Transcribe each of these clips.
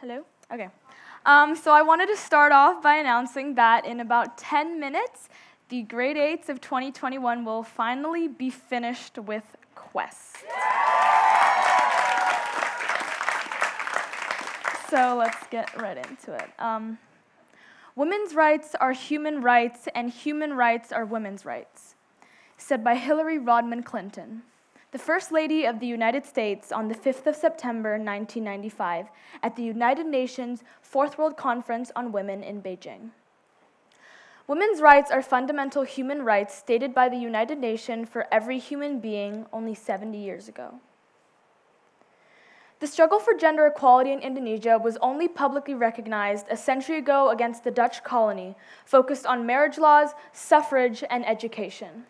Hello? Okay. So I wanted to start off by announcing that in about 10 minutes, the grade 8s of 2021 will finally be finished with Quest. So let's get right into it. Women's rights are human rights, and human rights are women's rights, said by Hillary Rodham Clinton, the First Lady of the United States, on the 5th of September, 1995, at the United Nations Fourth World Conference on Women in Beijing. Women's rights are fundamental human rights stated by the United Nations for every human being only 70 years ago. The struggle for gender equality in Indonesia was only publicly recognized a century ago against the Dutch colony, focused on marriage laws, suffrage, and education.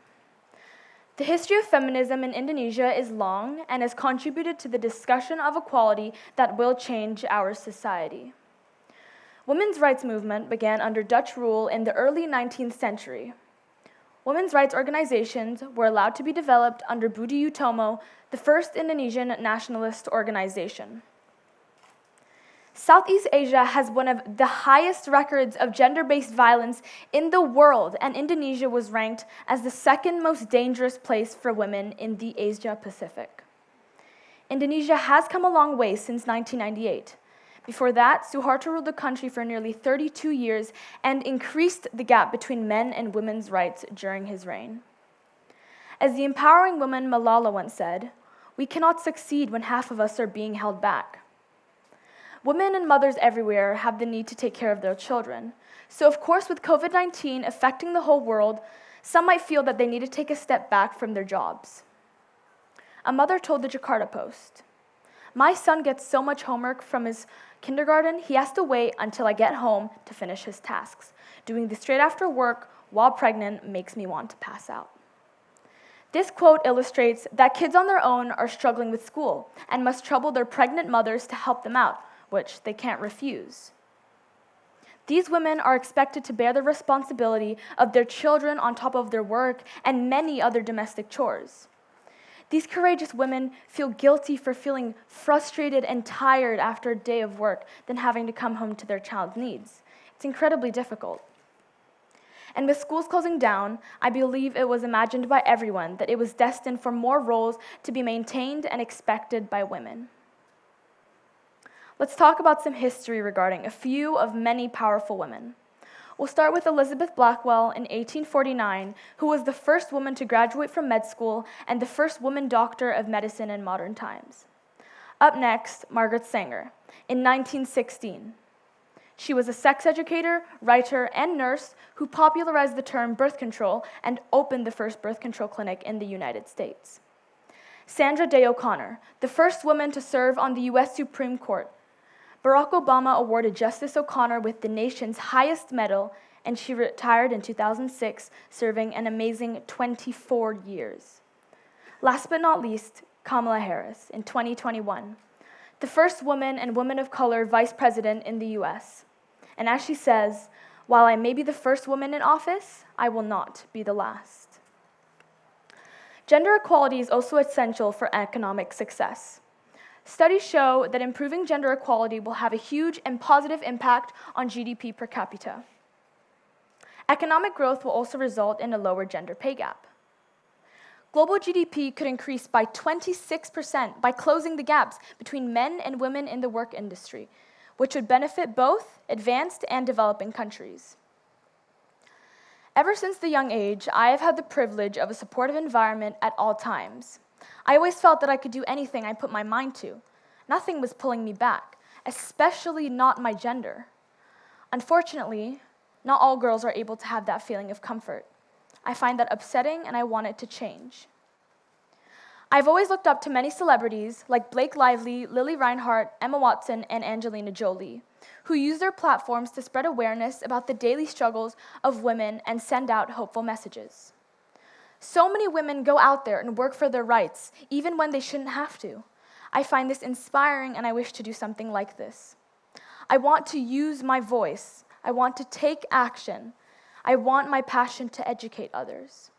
The history of feminism in Indonesia is long and has contributed to the discussion of equality that will change our society. Women's rights movement began under Dutch rule in the early 19th century. Women's rights organizations were allowed to be developed under Budi Utomo, the first Indonesian nationalist organization. Southeast Asia has one of the highest records of gender-based violence in the world, and Indonesia was ranked as the second most dangerous place for women in the Asia Pacific. Indonesia has come a long way since 1998. Before that, Suharto ruled the country for nearly 32 years and increased the gap between men and women's rights during his reign. As the empowering woman Malala once said, "We cannot succeed when half of us are being held back." Women and mothers everywhere have the need to take care of their children. So of course, with COVID-19 affecting the whole world, some might feel that they need to take a step back from their jobs. A mother told the Jakarta Post, "My son gets so much homework from his kindergarten, he has to wait until I get home to finish his tasks. Doing this straight after work while pregnant makes me want to pass out." This quote illustrates that kids on their own are struggling with school and must trouble their pregnant mothers to help them out, which they can't refuse. These women are expected to bear the responsibility of their children on top of their work and many other domestic chores. These courageous women feel guilty for feeling frustrated and tired after a day of work, then having to come home to their child's needs. It's incredibly difficult. And with schools closing down, I believe it was imagined by everyone that it was destined for more roles to be maintained and expected by women. Let's talk about some history regarding a few of many powerful women. We'll start with Elizabeth Blackwell in 1849, who was the first woman to graduate from med school and the first woman doctor of medicine in modern times. Up next, Margaret Sanger in 1916. She was a sex educator, writer, and nurse who popularized the term birth control and opened the first birth control clinic in the United States. Sandra Day O'Connor, the first woman to serve on the U.S. Supreme Court. Barack Obama awarded Justice O'Connor with the nation's highest medal, and she retired in 2006, serving an amazing 24 years. Last but not least, Kamala Harris in 2021, the first woman and woman of color vice president in the U.S. And as she says, "While I may be the first woman in office, I will not be the last." Gender equality is also essential for economic success. Studies show that improving gender equality will have a huge and positive impact on GDP per capita. Economic growth will also result in a lower gender pay gap. Global GDP could increase by 26% by closing the gaps between men and women in the work industry, which would benefit both advanced and developing countries. Ever since the young age, I have had the privilege of a supportive environment at all times. I always felt that I could do anything I put my mind to. Nothing was pulling me back, especially not my gender. Unfortunately, not all girls are able to have that feeling of comfort. I find that upsetting, and I want it to change. I've always looked up to many celebrities like Blake Lively, Lily Reinhart, Emma Watson, and Angelina Jolie, who use their platforms to spread awareness about the daily struggles of women and send out hopeful messages. So many women go out there and work for their rights, even when they shouldn't have to. I find this inspiring, and I wish to do something like this. I want to use my voice. I want to take action. I want my passion to educate others.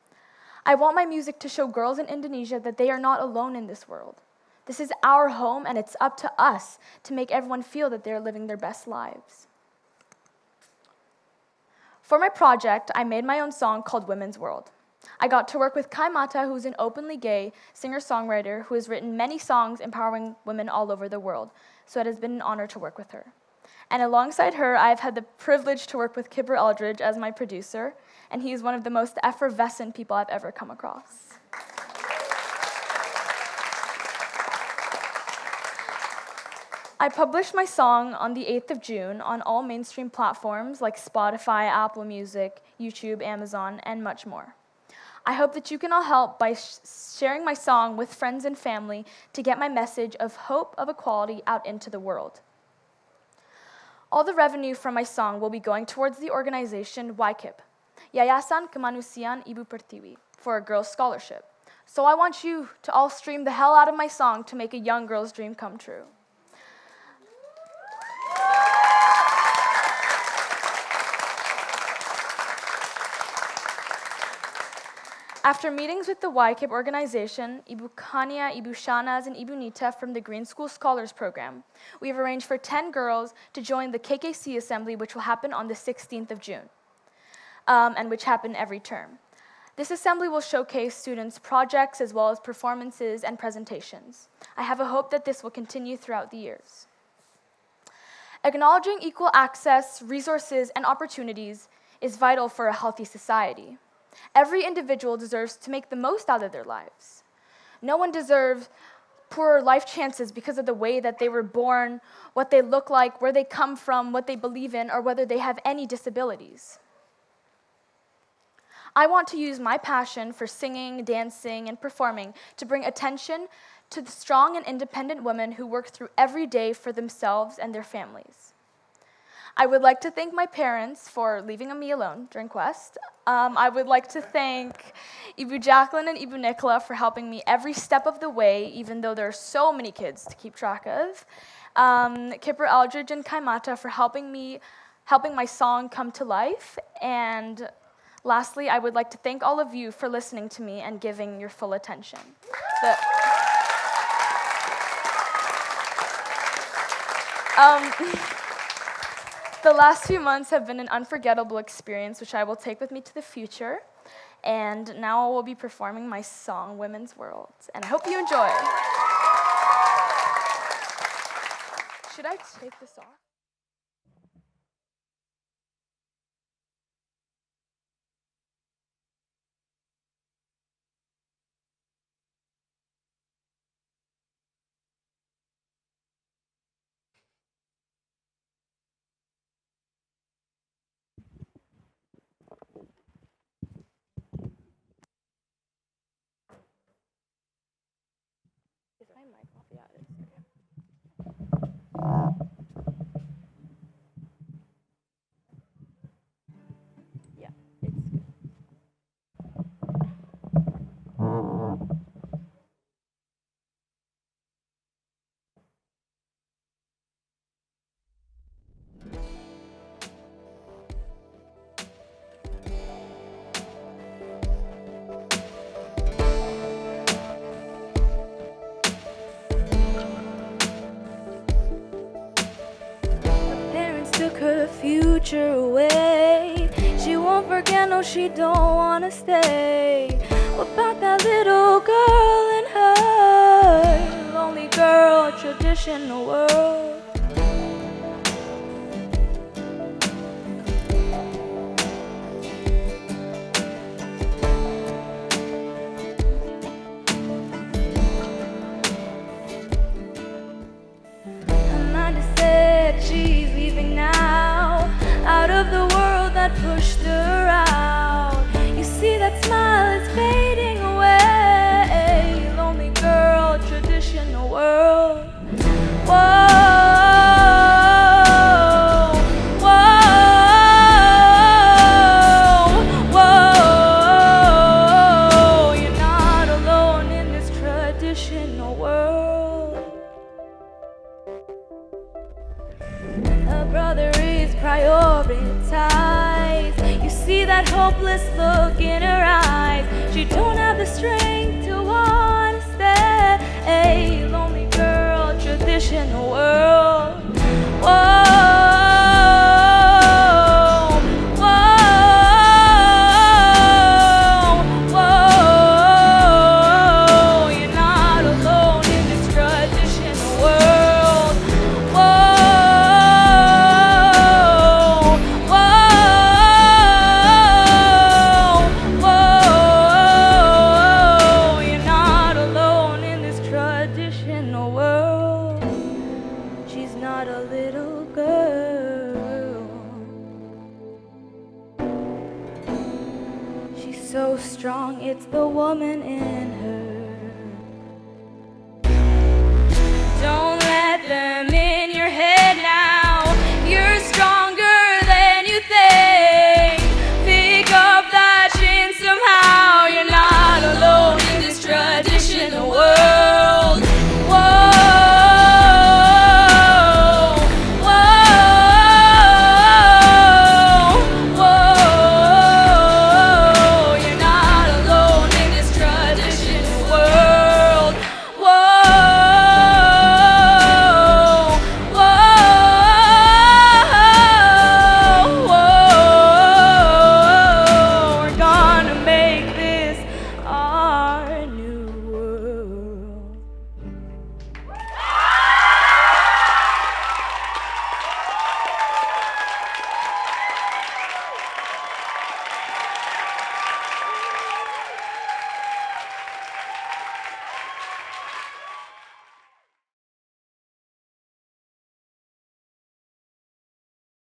I want my music to show girls in Indonesia that they are not alone in this world. This is our home, and it's up to us to make everyone feel that they're living their best lives. For my project, I made my own song called Women's World. I got to work with Kai Mata, who's an openly gay singer-songwriter who has written many songs empowering women all over the world, so it has been an honor to work with her. And alongside her, I've had the privilege to work with Kipper Eldridge as my producer, and he is one of the most effervescent people I've ever come across. I published my song on the 8th of June on all mainstream platforms like Spotify, Apple Music, YouTube, Amazon, and much more. I hope that you can all help by sharing my song with friends and family to get my message of hope of equality out into the world. All the revenue from my song will be going towards the organization YKIP, Yayasan Kemanusiaan Ibu Pertiwi, for a girls' scholarship. So I want you to all stream the hell out of my song to make a young girl's dream come true. After meetings with the YKIP organization, Ibu Kania, Ibu Shanaz, and Ibu Nita from the Green School Scholars Program, we have arranged for 10 girls to join the KKC Assembly, which will happen on the 16th of June, and which happen every term. This assembly will showcase students' projects as well as performances and presentations. I have a hope that this will continue throughout the years. Acknowledging equal access, resources, and opportunities is vital for a healthy society. Every individual deserves to make the most out of their lives. No one deserves poorer life chances because of the way that they were born, what they look like, where they come from, what they believe in, or whether they have any disabilities. I want to use my passion for singing, dancing, and performing to bring attention to the strong and independent women who work through every day for themselves and their families. I would like to thank my parents for leaving me alone during Quest. I would like to thank Ibu Jacqueline and Ibu Nicola for helping me every step of the way, even though there are so many kids to keep track of. Kipper Eldridge and Kaimata for helping my song come to life. And lastly, I would like to thank all of you for listening to me and giving your full attention. The last few months have been an unforgettable experience, which I will take with me to the future. And now I will be performing my song, Women's World. And I hope you enjoy. Should I take this off? Is my mic off? Yeah, it is. Okay. Yeah, it's good. Took her future away. She won't forget, no, she don't wanna stay. What about that little girl in her lonely girl, traditional world? Amanda said she's leaving now, out of the world that pushed her out. You see that smile is fading away. Lonely girl, traditional world. Whoa, whoa, whoa. You're not alone in this traditional world. A brother is prioritized. You see that hopeless look in her eyes. She don't have the strength to wanna stay. lonely girl, traditional world. Whoa. She's not a little girl. She's so strong, it's the woman in her.